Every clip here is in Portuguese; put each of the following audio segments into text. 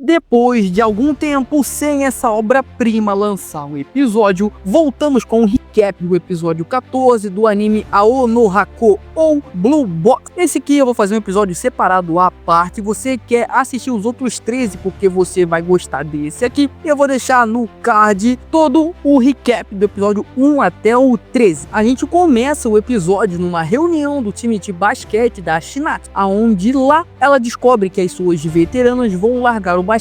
Depois de algum tempo sem essa obra-prima lançar um episódio, voltamos com um recap do episódio 14 do anime Ao no Hako ou Blue Box. Esse aqui eu vou fazer um episódio separado à parte. Você quer assistir os outros 13 porque você vai gostar desse aqui, eu vou deixar no card todo o recap do episódio 1 até o 13. A gente começa o episódio numa reunião do time de basquete da Shinatsu, aonde lá ela descobre que as suas veteranas vão largar o basquete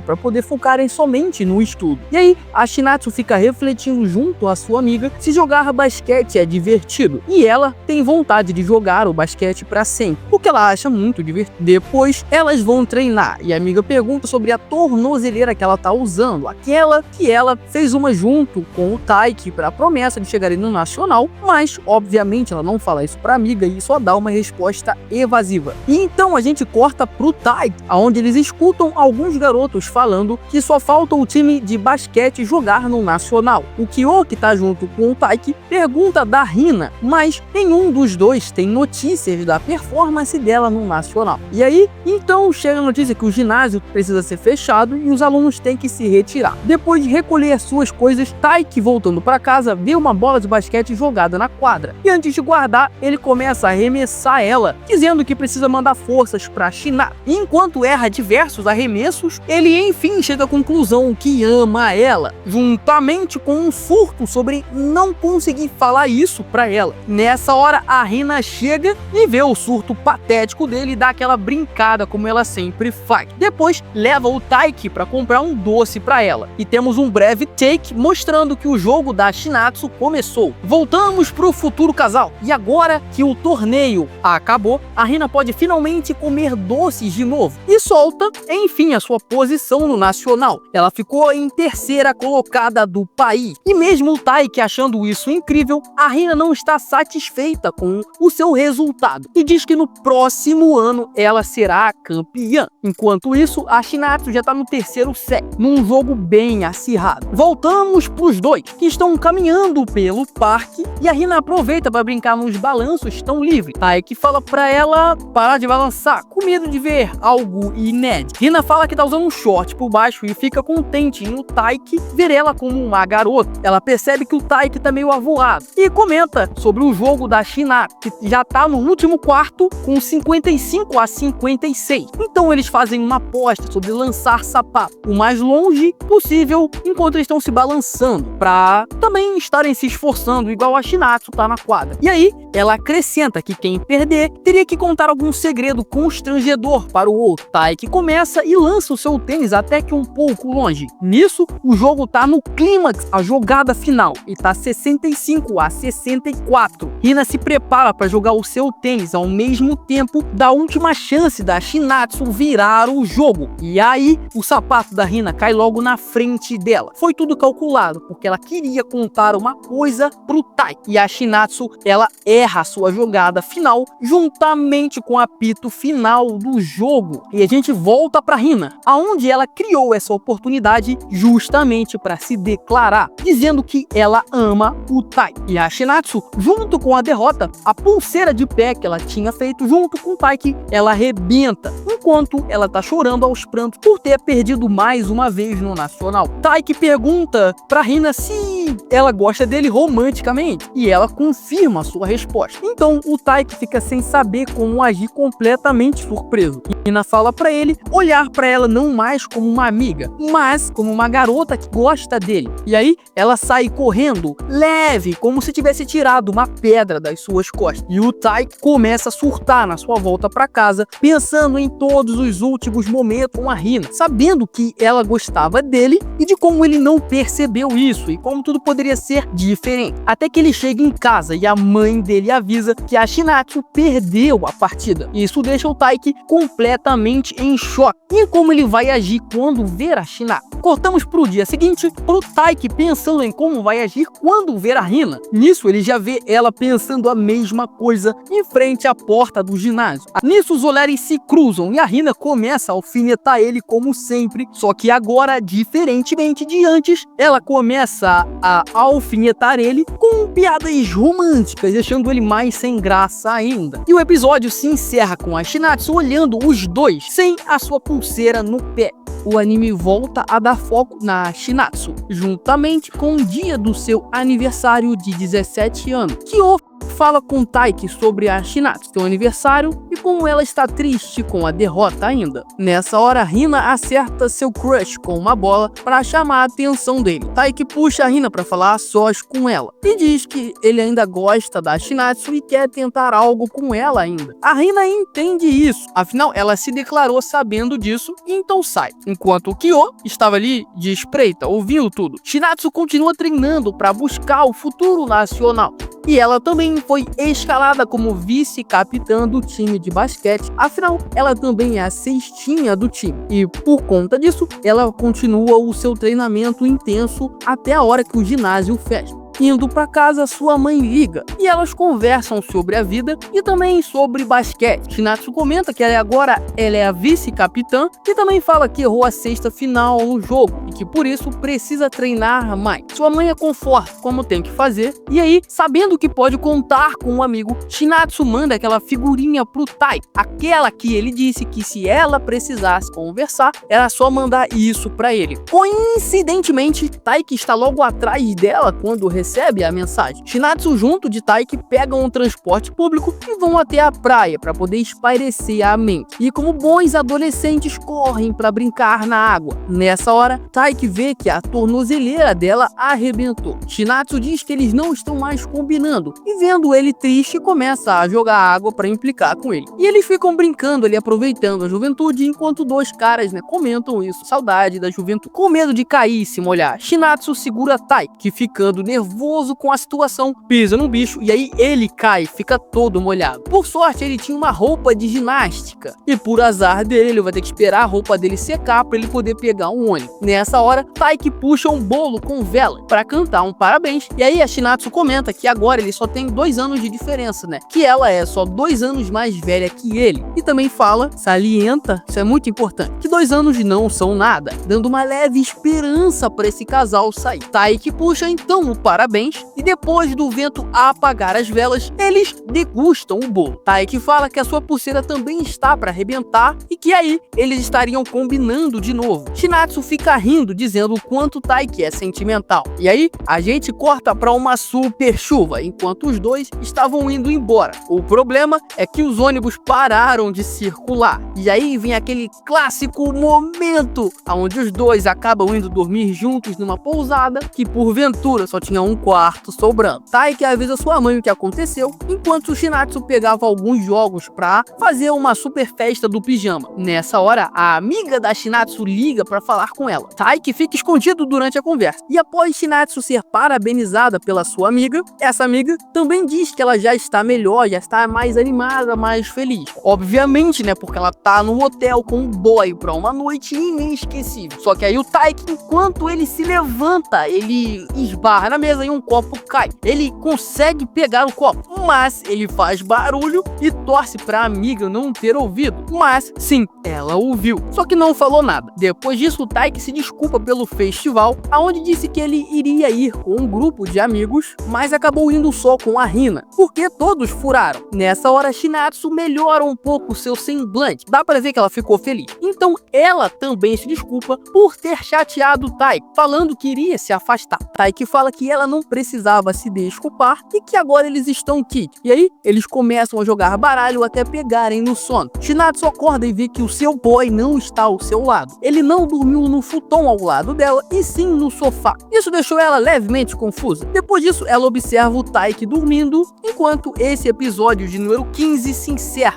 para poder focarem somente no estudo. E aí a Shinatsu fica refletindo junto à sua amiga se jogar basquete é divertido, e ela tem vontade de jogar o basquete para sempre, porque ela acha muito divertido. Depois elas vão treinar e a amiga pergunta sobre a tornozeleira que ela tá usando, aquela que ela fez uma junto com o Taiki para a promessa de chegarem no nacional, mas obviamente ela não fala isso para amiga e só dá uma resposta evasiva. E então a gente corta pro Taiki, aonde eles escutam alguns garotos falando que só falta o time de basquete jogar no nacional. O Kyo, que tá junto com o Taiki, pergunta da Hina, mas nenhum dos dois tem notícias da performance dela no nacional. E aí, então chega a notícia que o ginásio precisa ser fechado e os alunos têm que se retirar. Depois de recolher suas coisas, Taiki, voltando para casa, vê uma bola de basquete jogada na quadra. E antes de guardar, ele começa a arremessar ela, dizendo que precisa mandar forças para Shinatsu. E enquanto erra diversos arremessos, ele enfim chega à conclusão que ama ela, juntamente com um surto sobre não conseguir falar isso para ela. Nessa hora, a Hina chega e vê o surto patético dele e dá aquela brincada como ela sempre faz. Depois, leva o Taiki para comprar um doce para ela. E temos um breve take mostrando que o jogo da Shinatsu começou. Voltamos pro futuro casal. E agora que o torneio acabou, a Hina pode finalmente comer doces de novo. E solta, enfim, a sua posição no nacional. Ela ficou em terceira colocada do país. E mesmo o Taiki achando isso incrível, a Hina não está satisfeita com o seu resultado. E diz que no próximo ano ela será a campeã. Enquanto isso, a Shinatsu já está no terceiro set, num jogo bem acirrado. Voltamos pros dois, que estão caminhando pelo parque, e a Hina aproveita para brincar nos balanços estão livres. Taiki fala para ela parar de balançar, com medo de ver algo inédito. Hina fala que tá usando um short por baixo e fica contente em o Taiki ver ela como uma garota. Ela percebe que o Taiki tá meio avoado e comenta sobre o jogo da Shinatsu, que já tá no último quarto com 55-56. Então eles fazem uma aposta sobre lançar sapato o mais longe possível enquanto eles estão se balançando, para também estarem se esforçando igual a Shinatsu tá na quadra. E aí ela acrescenta que quem perder teria que contar algum segredo constrangedor para o outro. Taiki começa e lança o seu tênis até que um pouco longe. Nisso, o jogo tá no clímax, a jogada final, e tá 65-64. Hina se prepara para jogar o seu tênis ao mesmo tempo da última chance da Shinatsu virar o jogo. E aí, o sapato da Hina cai logo na frente dela. Foi tudo calculado, porque ela queria contar uma coisa pro Taiki. E a Shinatsu, ela erra a sua jogada final juntamente com o apito final do jogo. E a gente volta pra Hina, aonde ela criou essa oportunidade justamente para se declarar, dizendo que ela ama o Taiki. E a Shinatsu, junto com a derrota, a pulseira de pé que ela tinha feito junto com o Taiki, ela arrebenta, enquanto ela tá chorando aos prantos por ter perdido mais uma vez no nacional. Taiki pergunta pra Hina se ela gosta dele romanticamente, e ela confirma a sua resposta. Então o Taiki fica sem saber como agir, completamente surpreso. E Hina fala pra ele olhar pra ela não mais como uma amiga, mas como uma garota que gosta dele. E aí ela sai correndo, leve, como se tivesse tirado uma pedra das suas costas. E o Taiki começa a surtar na sua volta pra casa, pensando em todos os últimos momentos com a Hina, sabendo que ela gostava dele e de como ele não percebeu isso e como tudo poderia ser diferente. Até que ele chega em casa e a mãe dele avisa que a Shinatsu perdeu a partida. Isso deixa o Taiki completamente em choque. E como ele vai agir quando ver a Shinatsu? Cortamos pro dia seguinte, pro Taiki pensando em como vai agir quando ver a Hina. Nisso ele já vê ela pensando a mesma coisa em frente à porta do ginásio. Nisso os olhares se cruzam e a Hina começa a alfinetar ele como sempre, só que agora, diferentemente de antes, ela começa a alfinetar ele com piadas românticas, deixando ele mais sem graça ainda. E o episódio se encerra com a Shinatsu olhando os dois sem a sua pulseira no pé. o anime volta a dar foco na Shinatsu, juntamente com o dia do seu aniversário de 17 anos. Kyo fala com Taiki sobre a Shinatsu, seu aniversário, e como ela está triste com a derrota ainda. Nessa hora, Hina acerta seu crush com uma bola para chamar a atenção dele. Taiki puxa a Hina para falar a sós com ela e diz que ele ainda gosta da Shinatsu e quer tentar algo com ela ainda. A Hina entende isso, afinal ela se declarou sabendo disso e então sai. Enquanto o Kyo estava ali de espreita, ouvindo tudo. Shinatsu continua treinando para buscar o futuro nacional. E ela também foi escalada como vice-capitã do time de basquete, afinal, ela também é a cestinha do time. E por conta disso, ela continua o seu treinamento intenso até a hora que o ginásio fecha. Indo para casa, sua mãe liga e elas conversam sobre a vida e também sobre basquete. Shinatsu comenta que agora ela é a vice-capitã e também fala que errou a cesta final no jogo e que por isso precisa treinar mais. Sua mãe a conforta como tem que fazer e aí, sabendo que pode contar com um amigo, Shinatsu manda aquela figurinha pro Tai, aquela que ele disse que se ela precisasse conversar, era só mandar isso para ele. Coincidentemente, Taiki está logo atrás dela quando recebe a mensagem. Shinatsu junto de Taiki pegam um transporte público e vão até a praia para poder espairecer a mente. E como bons adolescentes correm para brincar na água. Nessa hora, Taiki vê que a tornozeleira dela arrebentou. Shinatsu diz que eles não estão mais combinando e vendo ele triste começa a jogar água para implicar com ele. E eles ficam brincando ali, aproveitando a juventude, enquanto dois caras comentam isso, saudade da juventude. Com medo de cair e se molhar, Shinatsu segura Taiki, que ficando nervoso com a situação, pisa no bicho e aí ele cai, fica todo molhado. Por sorte, ele tinha uma roupa de ginástica e por azar dele, ele vai ter que esperar a roupa dele secar para ele poder pegar um ônibus. Nessa hora, Taiki puxa um bolo com vela para cantar um parabéns e aí a Shinatsu comenta que agora ele só tem 2 anos de diferença, que ela é só 2 anos mais velha que ele. E também fala, salienta, isso é muito importante, que 2 anos não são nada, dando uma leve esperança para esse casal sair. Taiki puxa então o parabéns e depois do vento apagar as velas, eles degustam o bolo. Taiki fala que a sua pulseira também está para arrebentar e que aí eles estariam combinando de novo. Shinatsu fica rindo, dizendo o quanto Taiki é sentimental. E aí, a gente corta para uma super chuva, enquanto os dois estavam indo embora. O problema é que os ônibus pararam de circular. E aí vem aquele clássico momento onde os dois acabam indo dormir juntos numa pousada que porventura só tinha um quarto sobrando. Taiki avisa sua mãe o que aconteceu, enquanto o Shinatsu pegava alguns jogos pra fazer uma super festa do pijama. Nessa hora, a amiga da Shinatsu liga pra falar com ela. Taiki fica escondido durante a conversa. E após Shinatsu ser parabenizada pela sua amiga, essa amiga também diz que ela já está melhor, já está mais animada, mais feliz. Obviamente, porque ela tá no hotel com um boy pra uma noite inesquecível. Só que aí o Taiki, enquanto ele se levanta, ele esbarra na mesa e um copo cai. Ele consegue pegar o copo, mas ele faz barulho e torce pra amiga não ter ouvido. Mas sim, ela ouviu, só que não falou nada. Depois disso, o Taiki se desculpa pelo festival, aonde disse que ele iria ir com um grupo de amigos, mas acabou indo só com a Hina, porque todos furaram. Nessa hora, Shinatsu melhora um pouco seu semblante, dá pra ver que ela ficou feliz. Então ela também se desculpa por ter chateado o Taiki, falando que iria se afastar. Taiki fala que ela não precisava se desculpar e que agora eles estão kits. E aí, eles começam a jogar baralho até pegarem no sono. Shinatsu acorda e vê que o seu boy não está ao seu lado. Ele não dormiu no futon ao lado dela, e sim no sofá. Isso deixou ela levemente confusa. Depois disso, ela observa o Taiki dormindo, enquanto esse episódio de número 15 se encerra.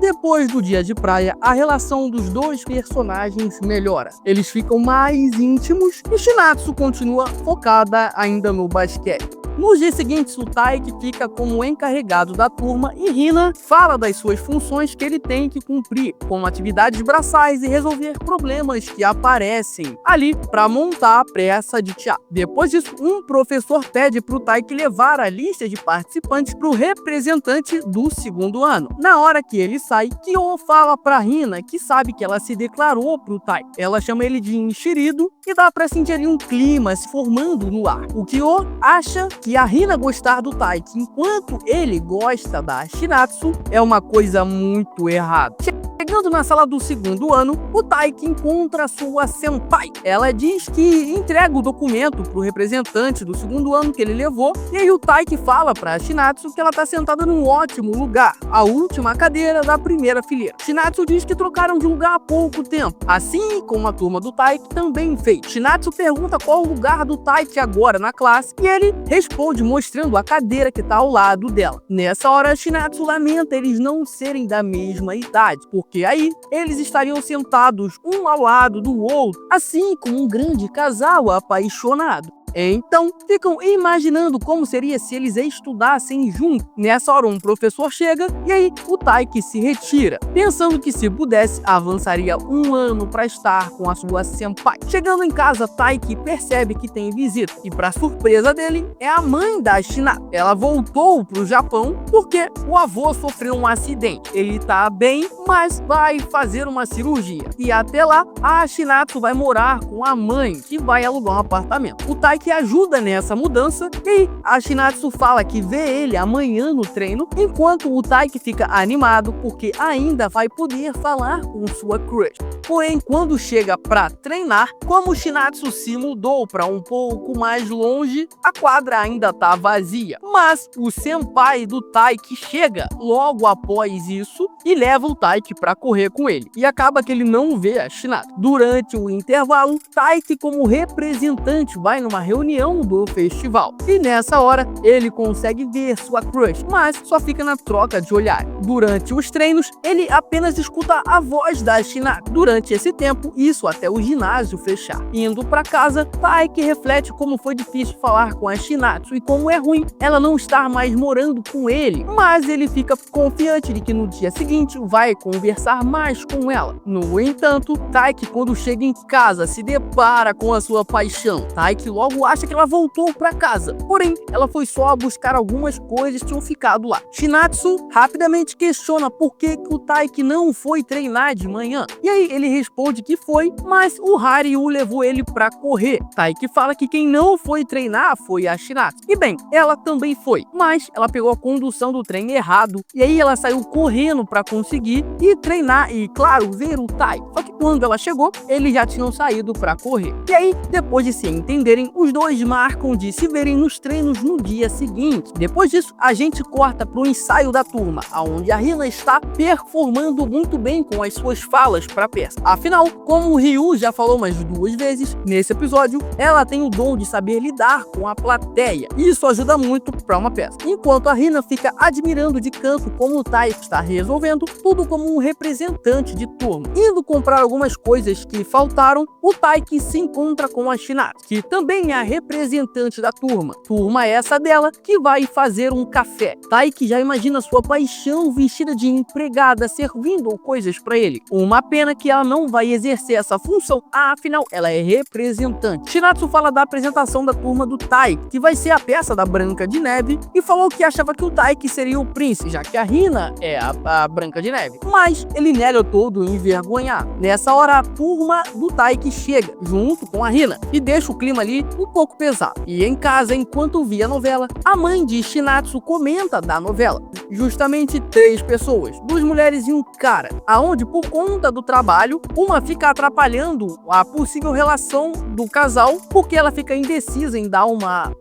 Depois do dia de praia, a relação dos dois personagens melhora. Eles ficam mais íntimos e Shinatsu continua focada ainda no basquete. Nos dias seguintes, o Taiki fica como encarregado da turma e Hina fala das suas funções que ele tem que cumprir, como atividades braçais e resolver problemas que aparecem ali para montar a peça de teatro. Depois disso, um professor pede para o Taiki levar a lista de participantes para o representante do 2º ano. Na hora que ele sai, Kyo fala para Hina que sabe que ela se declarou para o Taiki. Ela chama ele de enxerido e dá para sentir ali um clima se formando no ar. O Kyo acha que a Hina gostar do Taiki enquanto ele gosta da Shinatsu é uma coisa muito errada. Chegando na sala do segundo ano, o Taiki encontra sua senpai. Ela diz que entrega o documento pro representante do segundo ano que ele levou, e aí o Taiki fala pra Shinatsu que ela tá sentada num ótimo lugar, a última cadeira da primeira fileira. Shinatsu diz que trocaram de lugar há pouco tempo, assim como a turma do Taiki também fez. Shinatsu pergunta qual o lugar do Taiki agora na classe, e ele responde mostrando a cadeira que tá ao lado dela. Nessa hora, Shinatsu lamenta eles não serem da mesma idade, porque aí eles estariam sentados um ao lado do outro, assim como um grande casal apaixonado. Então, ficam imaginando como seria se eles estudassem juntos. Nessa hora, um professor chega e aí o Taiki se retira, pensando que se pudesse, avançaria um ano para estar com a sua senpai. Chegando em casa, Taiki percebe que tem visita e, para surpresa dele, é a mãe da Shinatsu. Ela voltou pro Japão porque o avô sofreu um acidente. Ele tá bem, mas vai fazer uma cirurgia. E até lá, a Shinatsu vai morar com a mãe, que vai alugar um apartamento. O Taiki que ajuda nessa mudança, e a Shinatsu fala que vê ele amanhã no treino, enquanto o Taiki fica animado porque ainda vai poder falar com sua crush. Porém, quando chega pra treinar, como o Shinatsu se mudou para um pouco mais longe, a quadra ainda tá vazia. Mas o senpai do Taiki chega logo após isso e leva o Taiki para correr com ele. E acaba que ele não vê a Shinatsu. Durante o intervalo, Taiki, como representante, vai numa reunião do festival. E nessa hora, ele consegue ver sua crush, mas só fica na troca de olhar. Durante os treinos, ele apenas escuta a voz da Shinatsu. Durante esse tempo, isso até o ginásio fechar. Indo para casa, Taiki reflete como foi difícil falar com a Shinatsu e como é ruim ela não estar mais morando com ele. Mas ele fica confiante de que no dia seguinte vai conversar mais com ela. No entanto, Taiki, quando chega em casa, se depara com a sua paixão. Taiki logo acha que ela voltou para casa, porém ela foi só buscar algumas coisas que tinham ficado lá. Shinatsu rapidamente questiona por que o Taiki não foi treinar de manhã, e aí ele responde que foi, mas o Haryu levou ele para correr. Taiki fala que quem não foi treinar foi a Shinatsu, e bem, ela também foi, mas ela pegou a condução do trem errado, e aí ela saiu correndo para conseguir ir treinar e, claro, ver o Taiki. Só que quando ela chegou, eles já tinham saído para correr. E aí, depois de se entenderem, os dois marcam de se verem nos treinos no dia seguinte. Depois disso, a gente corta pro ensaio da turma, onde a Hina está performando muito bem com as suas falas para a peça. Afinal, como o Ryu já falou mais 2 vezes nesse episódio, ela tem o dom de saber lidar com a plateia. E isso ajuda muito para uma peça. Enquanto a Hina fica admirando de canto como o Taiki está resolvendo tudo como um representante de turma. Indo comprar algumas coisas que faltaram, o Taiki se encontra com a Shinatsu, que também é a representante da turma. Turma essa dela que vai fazer um café. Taiki já imagina sua paixão vestida de empregada servindo coisas para ele. Uma pena que ela não vai exercer essa função, afinal ela é representante. Shinatsu fala da apresentação da turma do Taiki, que vai ser a peça da Branca de Neve, e falou que achava que o Taiki seria o príncipe, já que a Hina é a Branca de Neve. Mas ele nega todo envergonhado. Nessa hora, a turma do Taiki chega, junto com a Hina, e deixa o clima ali um pouco pesado. E em casa, enquanto via a novela, a mãe de Shinatsu comenta da novela. Justamente 3 pessoas, 2 mulheres e um cara, aonde por conta do trabalho, uma fica atrapalhando a possível relação do casal, porque ela fica indecisa em dar uma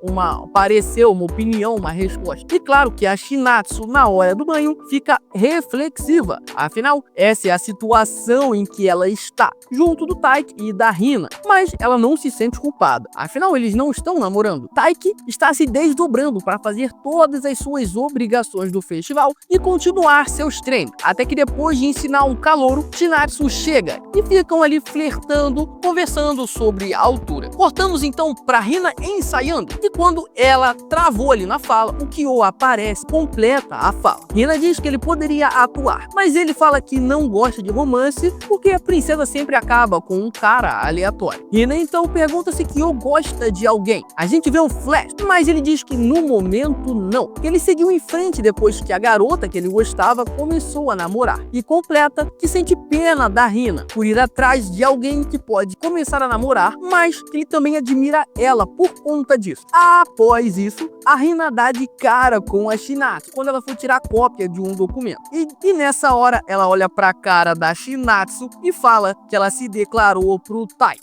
parecer, uma opinião, uma resposta. E claro que a Shinatsu, na hora do banho, fica reflexiva. Afinal, essa é a situação em que ela está, junto do Taiki e da Hina. Mas ela não se sente culpada. Afinal, eles não estão namorando. Taiki está se desdobrando para fazer todas as suas obrigações do festival e continuar seus treinos. Até que depois de ensinar um calouro, Shinatsu chega e ficam ali flertando, conversando sobre a altura. Cortamos então para Hina ensaiando, e quando ela travou ali na fala, o Kyo aparece, completa a fala. Hina diz que ele poderia atuar, mas ele fala que não gosta de romance porque a princesa sempre acaba com um cara aleatório. Hina então pergunta se Kyo gosta de alguém. A gente vê um flash, mas ele diz que no momento não. Ele seguiu em frente depois que a garota que ele gostava começou a namorar, e completa que sente pena da Hina por ir atrás de alguém que pode começar a namorar, mas que ele também admira ela por conta disso. Após isso, a Hina dá de cara com a Shinatsu quando ela for tirar cópia de um documento. E nessa hora, ela olha pra cara da Shinatsu e fala que ela se declarou pro Tai.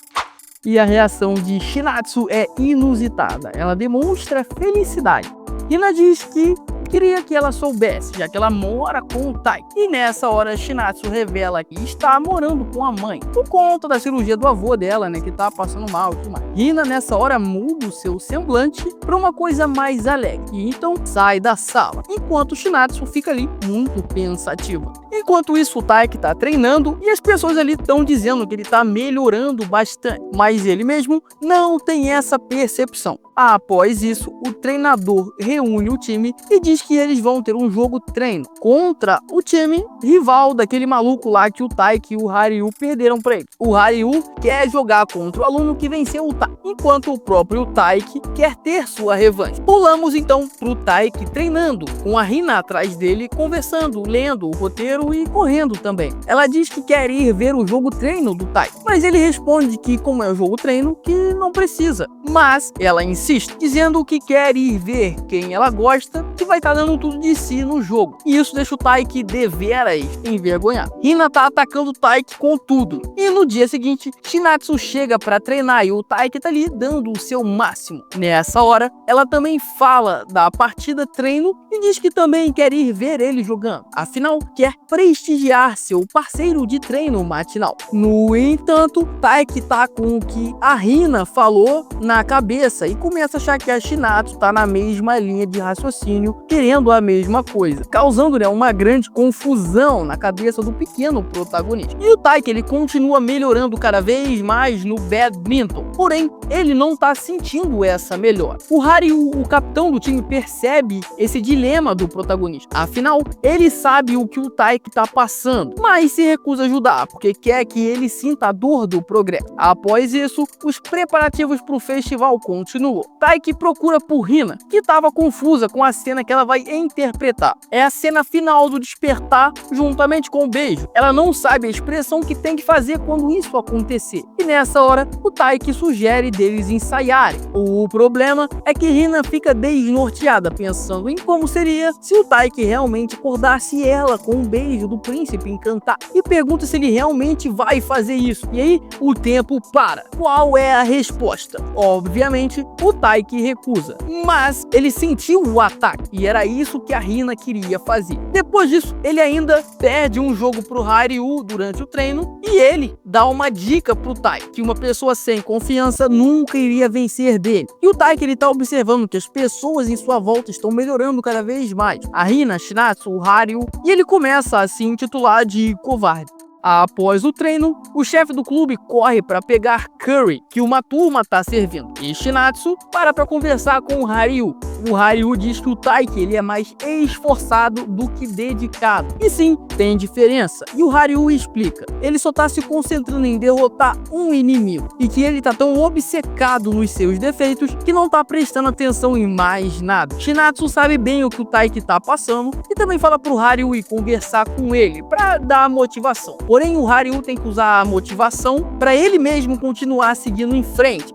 E a reação de Shinatsu é inusitada. Ela demonstra felicidade. Hina diz que queria que ela soubesse, já que ela mora com o Tai. E nessa hora, Shinatsu revela que está morando com a mãe, por conta da cirurgia do avô dela, né, que tá passando mal e tudo mais. Hina, nessa hora, muda o seu semblante para uma coisa mais alegre, e então sai da sala, enquanto Shinatsu fica ali muito pensativa. Enquanto isso, o Tai que tá treinando, e as pessoas ali estão dizendo que ele tá melhorando bastante, mas ele mesmo não tem essa percepção. Após isso, o treinador reúne o time e diz que eles vão ter um jogo treino contra o time rival daquele maluco lá que o Taiki e o Haryu perderam pra ele. O Haryu quer jogar contra o aluno que venceu o Taiki, enquanto o próprio Taiki quer ter sua revanche. Pulamos então pro Taiki treinando, com a Hina atrás dele, conversando, lendo o roteiro e correndo também. Ela diz que quer ir ver o jogo treino do Taiki, mas ele responde que, como é o jogo treino, que não precisa. Mas ela insiste, dizendo que quer ir ver quem ela gosta, que vai estar dando tudo de si no jogo. E isso deixa o Taiki deveras envergonhado. Hina tá atacando o Taiki com tudo. E no dia seguinte, Shinatsu chega para treinar e o Taiki tá ali dando o seu máximo. Nessa hora, ela também fala da partida treino e diz que também quer ir ver ele jogando. Afinal, quer prestigiar seu parceiro de treino matinal. No entanto, Taiki tá com o que a Hina falou na cabeça e começa a achar que a Shinatsu tá na mesma linha de raciocínio, querendo a mesma coisa, causando, né, uma grande confusão na cabeça do pequeno protagonista. E o Taiki, ele continua melhorando cada vez mais no badminton, porém, ele não tá sentindo essa melhora. O Haryu, o capitão do time, percebe esse dilema do protagonista. Afinal, ele sabe o que o Taiki tá passando, mas se recusa a ajudar, porque quer que ele sinta a dor do progresso. Após isso, os preparativos pro festival continuam. Taiki procura por Hina, que estava confusa com a cena que ela vai interpretar. É a cena final do despertar, juntamente com o beijo. Ela não sabe a expressão que tem que fazer quando isso acontecer. E nessa hora, o Taiki sugere deles ensaiarem. O problema é que Hina fica desnorteada, pensando em como seria se o Taiki realmente acordasse ela com um beijo do príncipe encantado. E pergunta se ele realmente vai fazer isso. E aí, o tempo para. Qual é a resposta? Obviamente, o Taiki recusa. Mas ele sentiu o ataque e era isso que a Hina queria fazer. Depois disso, ele ainda perde um jogo pro Haryu durante o treino e ele dá uma dica pro Taiki, que uma pessoa sem confiança nunca iria vencer dele. E o Taiki, ele tá observando que as pessoas em sua volta estão melhorando cada vez mais. A Hina, a Shinatsu, o Haryu, e ele começa a se intitular de covarde. Após o treino, o chefe do clube corre para pegar curry, que uma turma tá servindo, e Shinatsu para conversar com o Haryu. O Haryu diz que o Taiki, ele é mais esforçado do que dedicado. E sim, tem diferença. E o Haryu explica, ele só tá se concentrando em derrotar um inimigo, e que ele tá tão obcecado nos seus defeitos que não tá prestando atenção em mais nada. Shinatsu sabe bem o que o Taiki tá passando, e também fala pro Haryu ir conversar com ele, para dar motivação. Porém, o Haryu tem que usar a motivação para ele mesmo continuar seguindo em frente.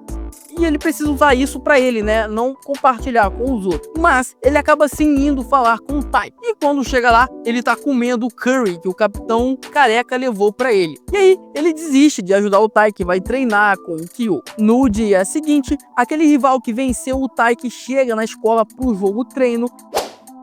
E ele precisa usar isso para ele, né? Não compartilhar com os outros. Mas ele acaba sim indo falar com o Tai. E quando chega lá, ele tá comendo o curry que o capitão careca levou para ele. E aí, ele desiste de ajudar o Tai, que vai treinar com o Kyo. No dia seguinte, aquele rival que venceu o Tai, que chega na escola pro jogo treino.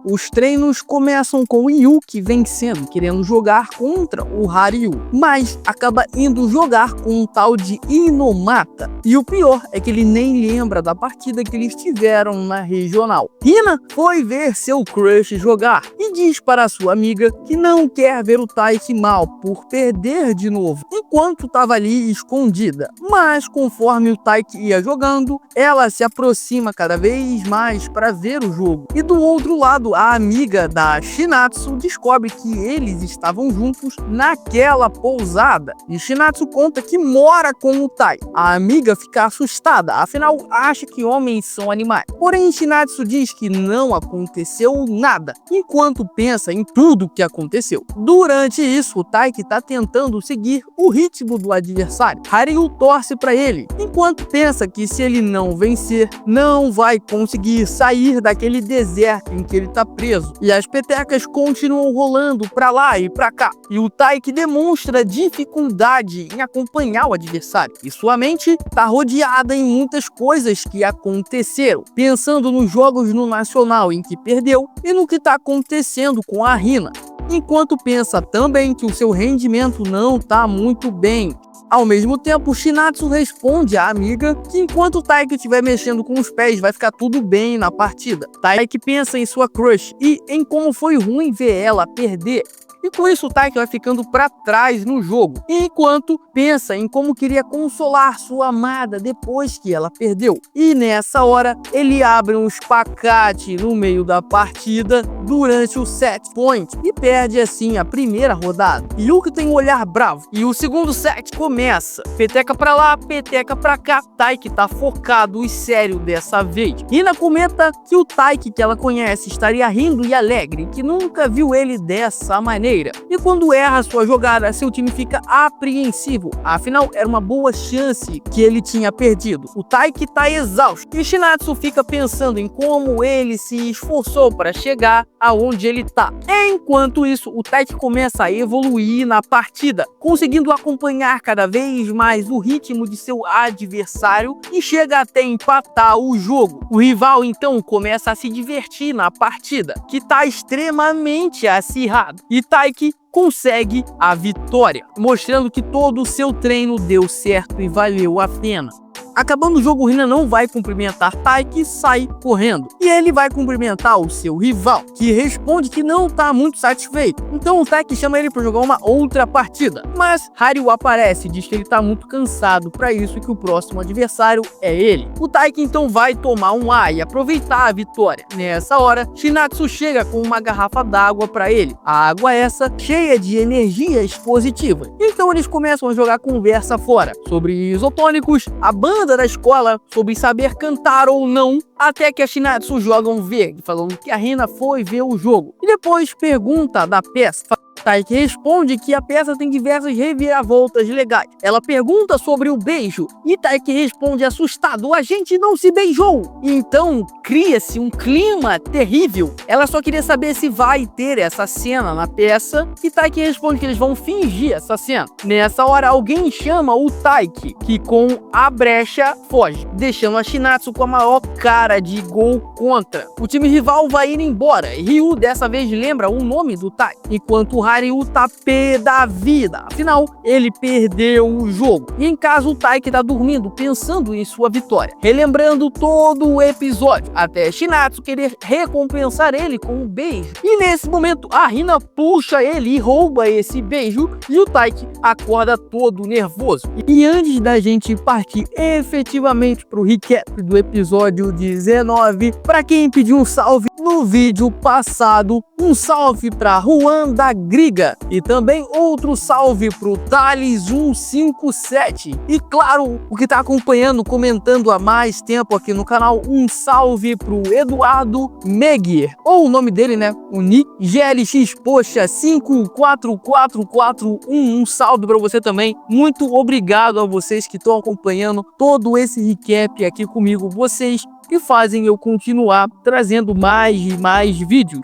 Os treinos começam com o Yuki vencendo, querendo jogar contra o Haryu, mas acaba indo jogar com um tal de Inomata. E o pior é que ele nem lembra da partida que eles tiveram na regional. Hina foi ver seu crush jogar e diz para sua amiga que não quer ver o Taiki mal por perder de novo, enquanto estava ali escondida. Mas conforme o Taiki ia jogando, ela se aproxima cada vez mais para ver o jogo. E do outro lado, a amiga da Shinatsu descobre que eles estavam juntos naquela pousada. E Shinatsu conta que mora com o Tai. A amiga fica assustada, afinal acha que homens são animais. Porém, Shinatsu diz que não aconteceu nada, enquanto pensa em tudo que aconteceu. Durante isso, o Taiki tá tentando seguir o ritmo do adversário. Haryu torce para ele, enquanto pensa que se ele não vencer, não vai conseguir sair daquele deserto em que ele tá preso. E as petecas continuam rolando para lá e para cá. E o Taiki demonstra dificuldade em acompanhar o adversário. E sua mente tá rodeada em muitas coisas que aconteceram, pensando nos jogos no Nacional em que perdeu e no que tá acontecendo com a Hina. Enquanto pensa também que o seu rendimento não tá muito bem. Ao mesmo tempo, Shinatsu responde à amiga que enquanto o Taiki estiver mexendo com os pés, vai ficar tudo bem na partida. Taiki pensa em sua crush e em como foi ruim ver ela perder. E com isso o Taiki vai ficando para trás no jogo, enquanto pensa em como queria consolar sua amada depois que ela perdeu. E nessa hora, ele abre um espacate no meio da partida durante o set point e perde assim a primeira rodada. Yuki tem um olhar bravo e o segundo set começa. Peteca pra lá, peteca pra cá. Taiki tá focado e sério dessa vez. Hina comenta que o Taiki que ela conhece estaria rindo e alegre, que nunca viu ele dessa maneira. E quando erra sua jogada, seu time fica apreensivo. Afinal, era uma boa chance que ele tinha perdido. O Taiki tá exausto e Shinatsu fica pensando em como ele se esforçou para chegar aonde ele tá. Enquanto isso, o Taiki começa a evoluir na partida, conseguindo acompanhar cada vez mais o ritmo de seu adversário e chega até empatar o jogo. O rival então começa a se divertir na partida, que tá extremamente acirrado. E Taiki consegue a vitória, mostrando que todo o seu treino deu certo e valeu a pena. Acabando o jogo, Hina não vai cumprimentar Taiki e sai correndo. E ele vai cumprimentar o seu rival, que responde que não tá muito satisfeito. Então o Taiki chama ele para jogar uma outra partida. Mas Haryu aparece e diz que ele tá muito cansado para isso e que o próximo adversário é ele. O Taiki então vai tomar um ar e aproveitar a vitória. Nessa hora, Shinatsu chega com uma garrafa d'água para ele. A água essa cheia de energias positivas. Então eles começam a jogar conversa fora sobre isotônicos, a banda da escola, sobre saber cantar ou não, até que a Shinatsu joga um verde, falando que a Hina foi ver o jogo. E depois pergunta da peça. Taiki responde que a peça tem diversas reviravoltas legais. Ela pergunta sobre o beijo e Taiki responde assustado: a gente não se beijou. Então cria-se um clima terrível. Ela só queria saber se vai ter essa cena na peça e Taiki responde que eles vão fingir essa cena. Nessa hora alguém chama o Taiki, que com a brecha foge, deixando a Shinatsu com a maior cara de gol contra. O time rival vai ir embora e Ryu dessa vez lembra o nome do Taiki, enquanto o Haryu tá pé da vida. Afinal, ele perdeu o jogo. E em casa, o Taiki tá dormindo, pensando em sua vitória, relembrando todo o episódio, até Shinatsu querer recompensar ele com um beijo. E nesse momento, a Hina puxa ele e rouba esse beijo, e o Taiki acorda todo nervoso. E antes da gente partir efetivamente pro recap do episódio 19, para quem pediu um salve no vídeo passado, um salve para Juan da Griga e também outro salve pro Thales 157. E claro, o que tá acompanhando, comentando há mais tempo aqui no canal, um salve pro Eduardo Meguier, ou o nome dele, né, o Nick GLX, poxa, 54441, um salve para você também. Muito obrigado a vocês que estão acompanhando todo esse recap aqui comigo, vocês que fazem eu continuar trazendo mais e mais vídeos.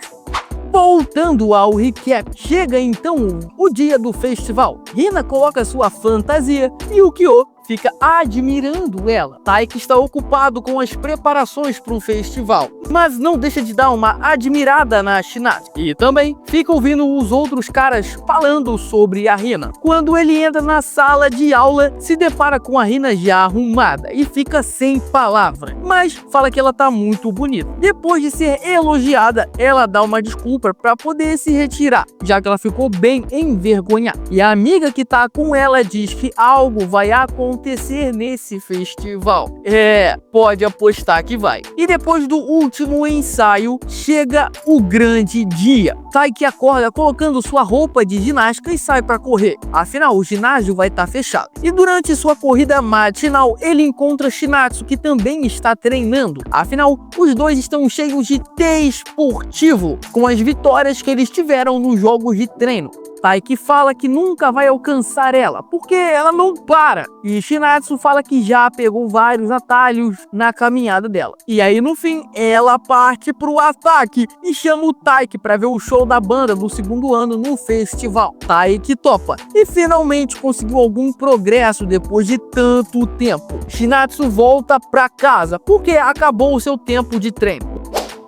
Voltando ao recap, chega então o dia do festival. Hina coloca sua fantasia e o Kyo fica admirando ela. Taiki está ocupado com as preparações para o festival, mas não deixa de dar uma admirada na Shinatsu. E também fica ouvindo os outros caras falando sobre a Hina. Quando ele entra na sala de aula, se depara com a Hina já arrumada e fica sem palavra, mas fala que ela tá muito bonita. Depois de ser elogiada, ela dá uma desculpa para poder se retirar, já que ela ficou bem envergonhada. E a amiga que tá com ela diz que algo vai acontecer acontecer nesse festival. Pode apostar que vai. E depois do último ensaio, chega o grande dia. Taiki acorda colocando sua roupa de ginástica e sai para correr. Afinal, o ginásio vai estar fechado. E durante sua corrida matinal, ele encontra Shinatsu, que também está treinando. Afinal, os dois estão cheios de desportivo, com as vitórias que eles tiveram nos jogos de treino. Taiki fala que nunca vai alcançar ela, porque ela não para. E Shinatsu fala que já pegou vários atalhos na caminhada dela. E aí, no fim, ela parte pro ataque e chama o Taiki para ver o show da banda do segundo ano no festival. Taiki topa e finalmente conseguiu algum progresso depois de tanto tempo. Shinatsu volta pra casa porque acabou o seu tempo de treino.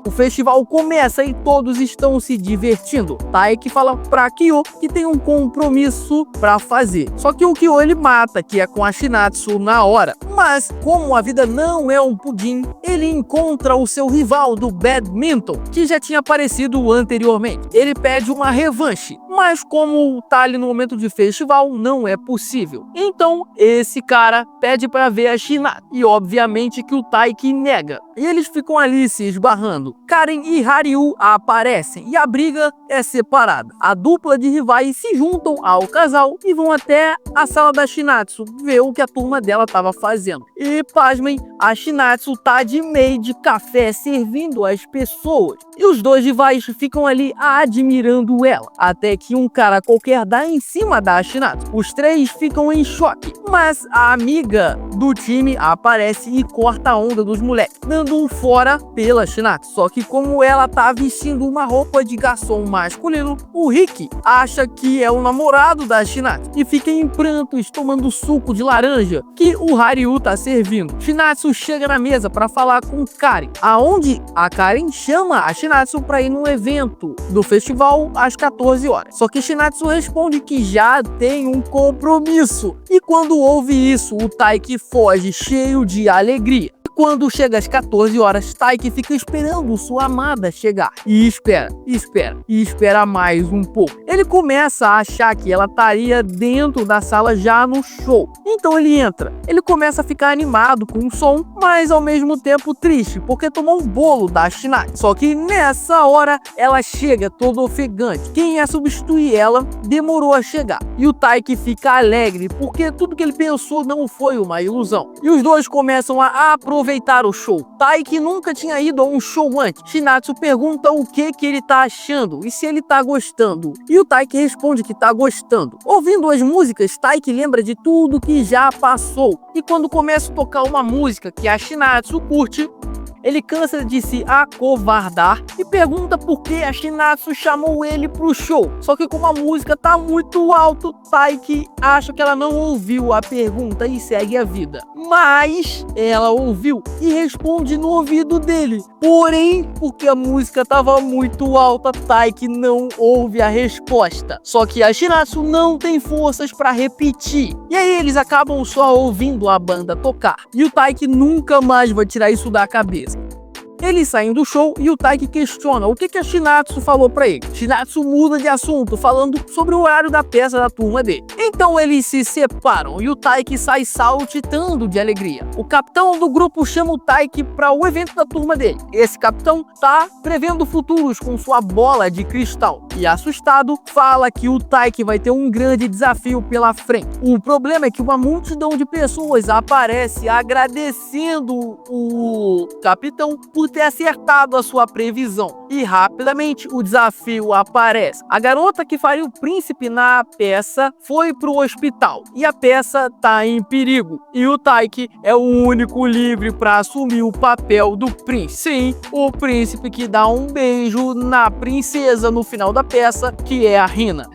O festival começa e todos estão se divertindo. Taiki fala pra Kyo que tem um compromisso pra fazer. Só que o Kyo ele mata, que é com a Shinatsu na hora. Mas como a vida não é um pudim, ele encontra o seu rival do badminton, que já tinha aparecido anteriormente. Ele pede uma revanche, mas como tá ali no momento de festival, não é possível. Então esse cara pede pra ver a Shinatsu. E obviamente que o Taiki nega. E eles ficam ali se esbarrando. Karen e Haryu aparecem e a briga é separada. A dupla de rivais se juntam ao casal e vão até a sala da Shinatsu ver o que a turma dela estava fazendo. E pasmem, a Shinatsu tá de meio de café servindo as pessoas. E os dois rivais ficam ali admirando ela. Até que um cara qualquer dá em cima da Shinatsu. Os três ficam em choque. Mas a amiga do time aparece e corta a onda dos moleques, dando um fora pela Shinatsu. Só que como ela tá vestindo uma roupa de garçom masculino, o Rick acha que é o namorado da Shinatsu e fica em prantos tomando suco de laranja que o Haryu tá servindo. Shinatsu chega na mesa para falar com Karen, aonde a Karen chama a Shinatsu para ir no evento do festival às 14 horas. Só que Shinatsu responde que já tem um compromisso. E quando ouve isso, o Taiki foge cheio de alegria. Quando chega às 14 horas, Taiki fica esperando sua amada chegar. E espera mais um pouco. Ele começa a achar que ela estaria dentro da sala já no show. Então ele entra. Ele começa a ficar animado com o som, mas ao mesmo tempo triste, porque tomou um bolo da Shinatsu. Só que nessa hora, ela chega toda ofegante. Quem ia substituir ela demorou a chegar. E o Taiki fica alegre, porque tudo que ele pensou não foi uma ilusão. E os dois começam a aproveitar o show. Taiki nunca tinha ido a um show antes. Shinatsu pergunta o que ele tá achando e se ele tá gostando. E o Taiki responde que tá gostando. Ouvindo as músicas, Taiki lembra de tudo que já passou. E quando começa a tocar uma música que a Shinatsu curte, ele cansa de se acovardar e pergunta por que a Shinatsu chamou ele pro show. Só que como a música tá muito alto, Taiki acha que ela não ouviu a pergunta e segue a vida. Mas ela ouviu e responde no ouvido dele. Porém, porque a música tava muito alta, Taiki não ouve a resposta. Só que a Shinatsu não tem forças para repetir. E aí eles acabam só ouvindo a banda tocar. E o Taiki nunca mais vai tirar isso da cabeça. Eles saem do show e o Taiki questiona o que a Shinatsu falou pra ele. Shinatsu muda de assunto, falando sobre o horário da peça da turma dele. Então eles se separam e o Taiki sai saltitando de alegria. O capitão do grupo chama o Taiki para o evento da turma dele. Esse capitão tá prevendo futuros com sua bola de cristal. E assustado, fala que o Taiki vai ter um grande desafio pela frente. O problema é que uma multidão de pessoas aparece agradecendo o capitão por ter acertado a sua previsão. E rapidamente o desafio aparece. A garota que faria o príncipe na peça foi pro hospital e a peça tá em perigo. E o Taiki é o único livre para assumir o papel do príncipe. Sim, o príncipe que dá um beijo na princesa no final da peça, que é a Hina.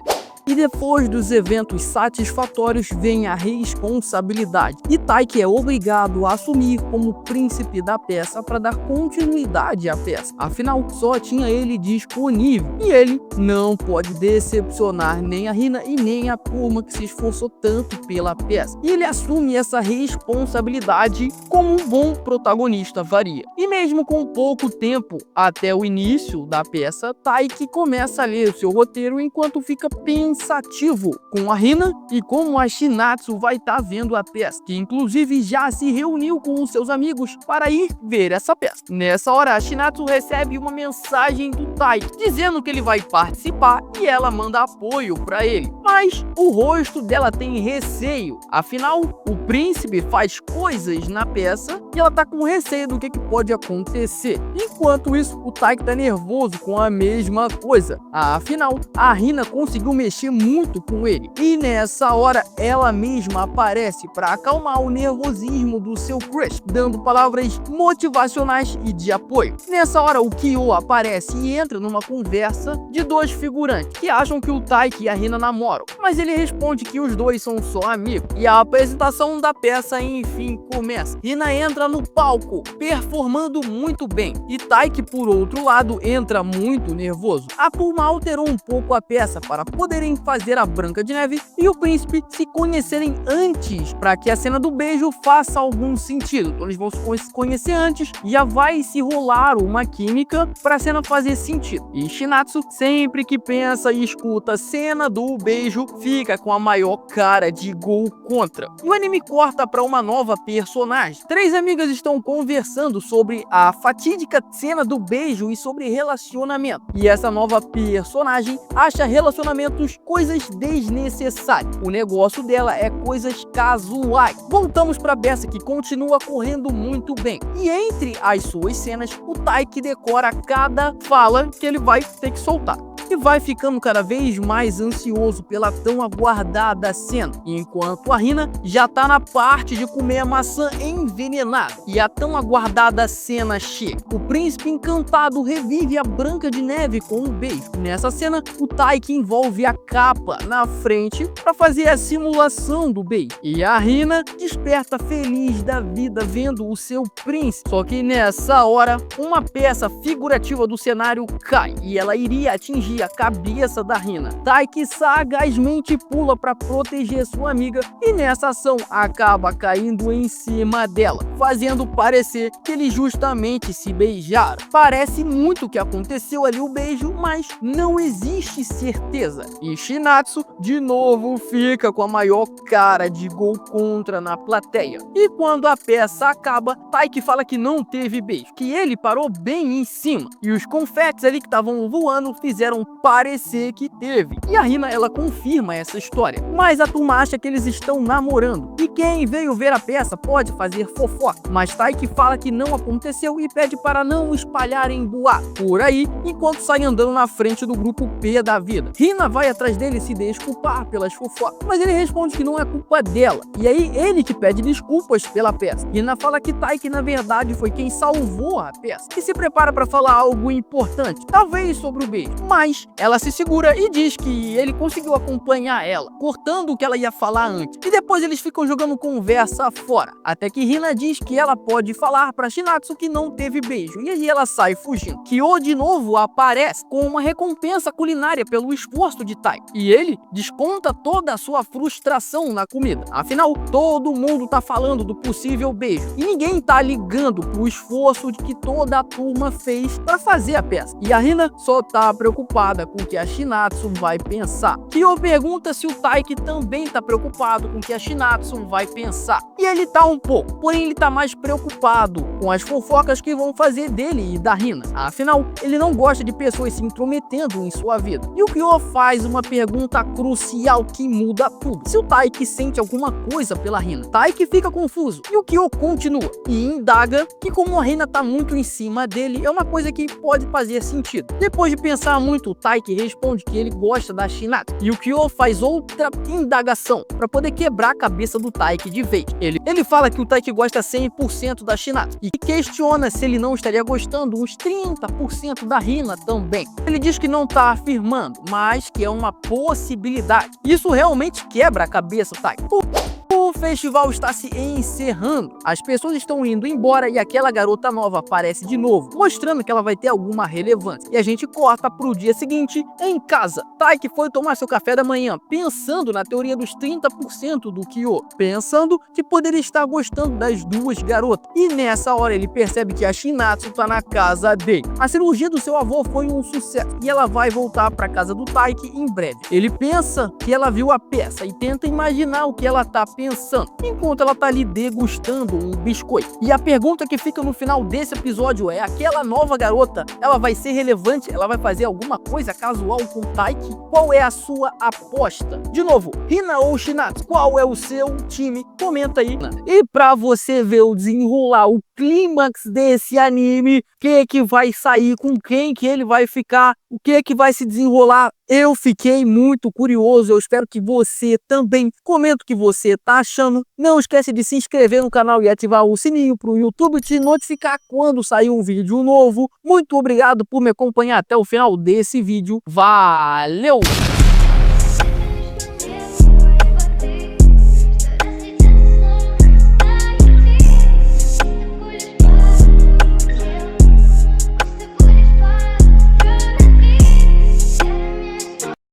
E depois dos eventos satisfatórios vem a responsabilidade. E Taiki é obrigado a assumir como príncipe da peça para dar continuidade à peça. Afinal, só tinha ele disponível. E ele não pode decepcionar nem a Hina e nem a turma que se esforçou tanto pela peça. E ele assume essa responsabilidade como um bom protagonista faria. E mesmo com pouco tempo até o início da peça, Taiki começa a ler o seu roteiro enquanto fica pensando pensativo com a Hina e como a Shinatsu vai estar vendo a peça, que inclusive já se reuniu com os seus amigos para ir ver essa peça. Nessa hora, a Shinatsu recebe uma mensagem do Taiki dizendo que ele vai participar e ela manda apoio para ele, mas o rosto dela tem receio, afinal o príncipe faz coisas na peça e ela tá com receio do que pode acontecer. Enquanto isso, o Taiki tá nervoso com a mesma coisa, afinal a Hina conseguiu mexer muito com ele e nessa hora ela mesma aparece para acalmar o nervosismo do seu crush, dando palavras motivacionais e de apoio. Nessa hora o Kyo aparece e entra numa conversa de dois figurantes que acham que o Taiki e a Hina namoram, mas ele responde que os dois são só amigos. E a apresentação da peça enfim começa. Hina entra no palco performando muito bem e Taiki, por outro lado, entra muito nervoso. A turma alterou um pouco a peça para poderem fazer a Branca de Neve e o príncipe se conhecerem antes, para que a cena do beijo faça algum sentido. Então eles vão se conhecer antes e já vai se rolar uma química para a cena fazer sentido. E Shinatsu, sempre que pensa e escuta a cena do beijo, fica com a maior cara de gol contra. E o anime corta para uma nova personagem. Três amigas estão conversando sobre a fatídica cena do beijo e sobre relacionamento. E essa nova personagem acha relacionamentos coisas desnecessárias. O negócio dela é coisas casuais. Voltamos para Bessa, que continua correndo muito bem. E entre as suas cenas, o Taiki decora cada fala que ele vai ter que soltar. E vai ficando cada vez mais ansioso pela tão aguardada cena, enquanto a Hina já tá na parte de comer a maçã envenenada. E a tão aguardada cena chega. O príncipe encantado revive a Branca de Neve com um beijo. Nessa cena, o Taiki envolve a capa na frente para fazer a simulação do beijo. E a Hina desperta feliz da vida vendo o seu príncipe. Só que nessa hora, uma peça figurativa do cenário cai e ela iria atingir a cabeça da Hina. Taiki sagazmente pula para proteger sua amiga e nessa ação acaba caindo em cima dela, fazendo parecer que eles justamente se beijaram. Parece muito que aconteceu ali o beijo, mas não existe certeza. E Shinatsu de novo fica com a maior cara de gol contra na plateia. E quando a peça acaba, Taiki fala que não teve beijo, que ele parou bem em cima e os confetes ali que estavam voando fizeram parecer que teve. E a Hina, ela confirma essa história, mas a turma acha que eles estão namorando e quem veio ver a peça pode fazer fofoca, mas Taiki fala que não aconteceu e pede para não espalharem boato por aí enquanto sai andando na frente do grupo P da vida. Hina vai atrás dele se desculpar pelas fofocas, mas ele responde que não é culpa dela e aí ele que pede desculpas pela peça. Hina fala que Taiki na verdade foi quem salvou a peça e se prepara para falar algo importante, talvez sobre o beijo, mas ela se segura e diz que ele conseguiu acompanhar ela, cortando o que ela ia falar antes. E depois eles ficam jogando conversa fora, até que Hina diz que ela pode falar para Shinatsu que não teve beijo. E aí ela sai fugindo. Kyo de novo aparece com uma recompensa culinária pelo esforço de Tai. E ele desconta toda a sua frustração na comida. Afinal, todo mundo tá falando do possível beijo. E ninguém tá ligando pro esforço de que toda a turma fez para fazer a peça. E a Hina só tá preocupada com o que a Shinatsu vai pensar. Kyo pergunta se o Taiki também tá preocupado com o que a Shinatsu vai pensar. E ele tá um pouco, porém ele tá mais preocupado com as fofocas que vão fazer dele e da Hina. Afinal, ele não gosta de pessoas se intrometendo em sua vida. E o Kyo faz uma pergunta crucial que muda tudo. Se o Taiki sente alguma coisa pela Hina. Taiki fica confuso e o Kyo continua e indaga que como a Hina tá muito em cima dele, é uma coisa que pode fazer sentido. Depois de pensar muito, o Taiki responde que ele gosta da Shinatsu. E o Kyo faz outra indagação para poder quebrar a cabeça do Taiki de vez. Ele fala que o Taiki gosta 100% da Shinatsu e questiona se ele não estaria gostando uns 30% da Hina também. Ele diz que não tá afirmando, mas que é uma possibilidade. Isso realmente quebra a cabeça do Taiki. Por festival está se encerrando, as pessoas estão indo embora e aquela garota nova aparece de novo, mostrando que ela vai ter alguma relevância. E a gente corta pro dia seguinte, em casa. Taiki foi tomar seu café da manhã, pensando na teoria dos 30% do Kyo, pensando que poderia estar gostando das duas garotas. E nessa hora ele percebe que a Shinatsu tá na casa dele. A cirurgia do seu avô foi um sucesso e ela vai voltar para casa do Taiki em breve. Ele pensa que ela viu a peça e tenta imaginar o que ela tá pensando, enquanto ela tá ali degustando um biscoito. E a pergunta que fica no final desse episódio é: aquela nova garota, ela vai ser relevante? Ela vai fazer alguma coisa casual com o Taiki? Qual é a sua aposta? De novo, Hina ou Shinatsu, qual é o seu time? Comenta aí. E pra você ver o desenrolar, o clímax desse anime, o que vai sair, com quem que ele vai ficar, o que vai se desenrolar, eu fiquei muito curioso. Eu espero que você também. Comenta o que você tá achando. Não esquece de se inscrever no canal e ativar o sininho para o YouTube te notificar quando sair um vídeo novo. Muito obrigado por me acompanhar até o final desse vídeo. Valeu!